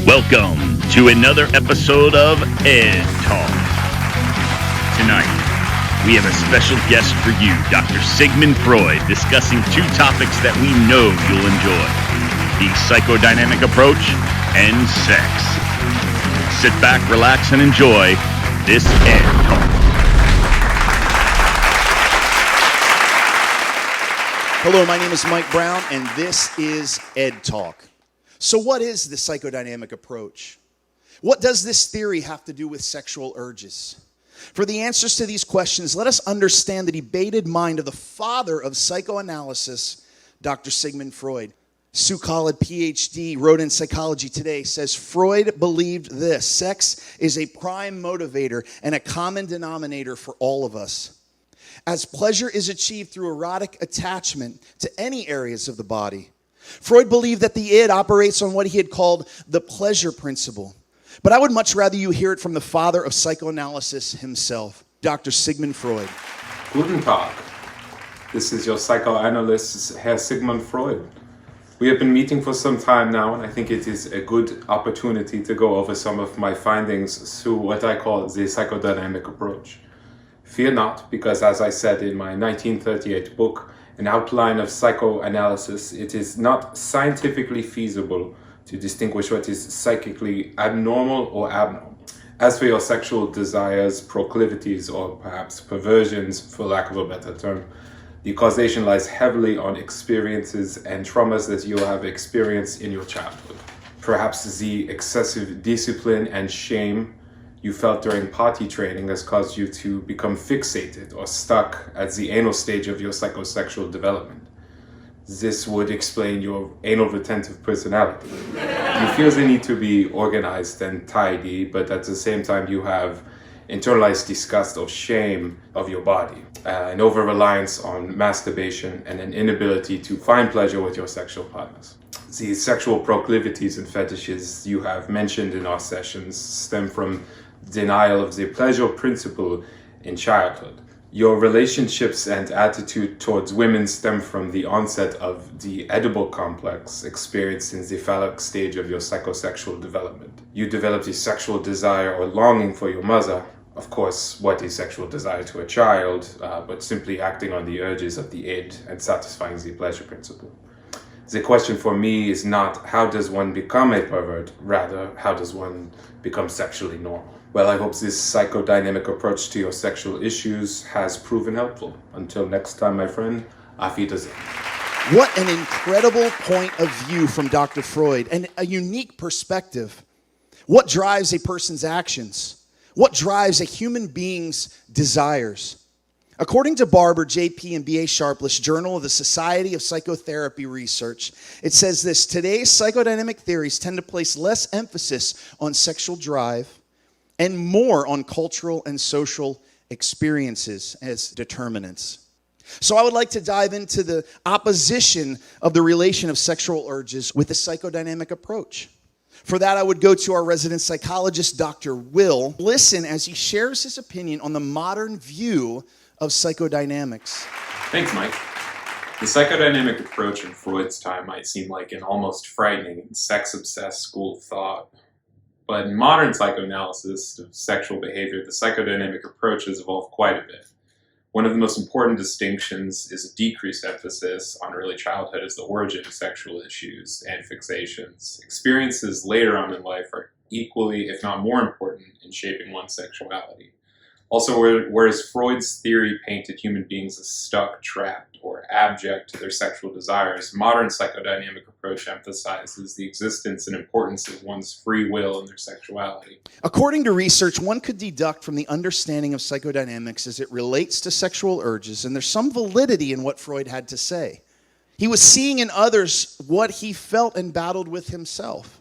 Welcome to another episode of Ed Talk. Tonight, we have a special guest for you, Dr. Sigmund Freud, discussing two topics that we know you'll enjoy: the psychodynamic approach and sex. Sit back, relax, and enjoy this Ed Talk. Hello, my name is Mike Brown, and this is Ed Talk. So what is the psychodynamic approach? What does this theory have to do with sexual urges? For the answers to these questions, let us understand the debated mind of the father of psychoanalysis, Dr. Sigmund Freud. Sue Collett, PhD, wrote in Psychology Today, says Freud believed this: sex is a prime motivator and a common denominator for all of us. As pleasure is achieved through erotic attachment to any areas of the body, Freud believed that the id operates on what he had called the pleasure principle. But I would much rather you hear it from the father of psychoanalysis himself, Dr. Sigmund Freud. Guten Tag. This is your psychoanalyst, Herr Sigmund Freud. We have been meeting for some time now, and I think it is a good opportunity to go over some of my findings through what I call the psychodynamic approach. Fear not, because as I said in my 1938 book, An Outline of Psychoanalysis, it is not scientifically feasible to distinguish what is psychically abnormal or abnormal. As for your sexual desires, proclivities, or perhaps perversions, for lack of a better term, the causation lies heavily on experiences and traumas that you have experienced in your childhood. Perhaps the excessive discipline and shame you felt during potty training has caused you to become fixated or stuck at the anal stage of your psychosexual development. This would explain your anal retentive personality. You feel the need to be organized and tidy, but at the same time you have internalized disgust or shame of your body, an over-reliance on masturbation, and an inability to find pleasure with your sexual partners. The sexual proclivities and fetishes you have mentioned in our sessions stem from denial of the pleasure principle in childhood. Your relationships and attitude towards women stem from the onset of the edible complex experienced in the phallic stage of your psychosexual development. You developed a sexual desire or longing for your mother. Of course, what is sexual desire to a child, but simply acting on the urges of the id and satisfying the pleasure principle. The question for me is not how does one become a pervert, rather how does one become sexually normal? Well, I hope this psychodynamic approach to your sexual issues has proven helpful. Until next time, my friend, auf Wiedersehen. What an incredible point of view from Dr. Freud, and a unique perspective. What drives a person's actions? What drives a human being's desires? According to Barber, J.P., and B.A. Sharpless, Journal of the Society of Psychotherapy Research, it says this: today's psychodynamic theories tend to place less emphasis on sexual drive and more on cultural and social experiences as determinants. So I would like to dive into the opposition of the relation of sexual urges with the psychodynamic approach. For that, I would go to our resident psychologist, Dr. Will. Listen as he shares his opinion on the modern view of psychodynamics. Thanks, Mike. The psychodynamic approach in Freud's time might seem like an almost frightening and sex-obsessed school of thought. But in modern psychoanalysis of sexual behavior, the psychodynamic approach has evolved quite a bit. One of the most important distinctions is a decreased emphasis on early childhood as the origin of sexual issues and fixations. Experiences later on in life are equally, if not more important, in shaping one's sexuality. Also, whereas Freud's theory painted human beings as stuck, trapped, or abject to their sexual desires, modern psychodynamic approach emphasizes the existence and importance of one's free will and their sexuality. According to research, one could deduct from the understanding of psychodynamics as it relates to sexual urges, and there's some validity in what Freud had to say. He was seeing in others what he felt and battled with himself.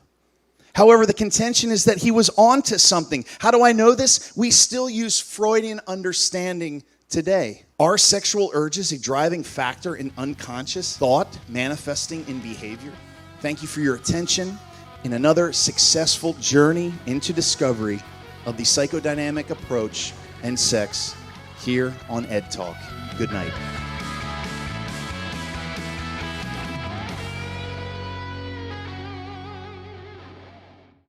However, the contention is that he was onto something. How do I know this? We still use Freudian understanding today. Are sexual urges a driving factor in unconscious thought manifesting in behavior? Thank you for your attention in another successful journey into discovery of the psychodynamic approach and sex here on Ed Talk. Good night.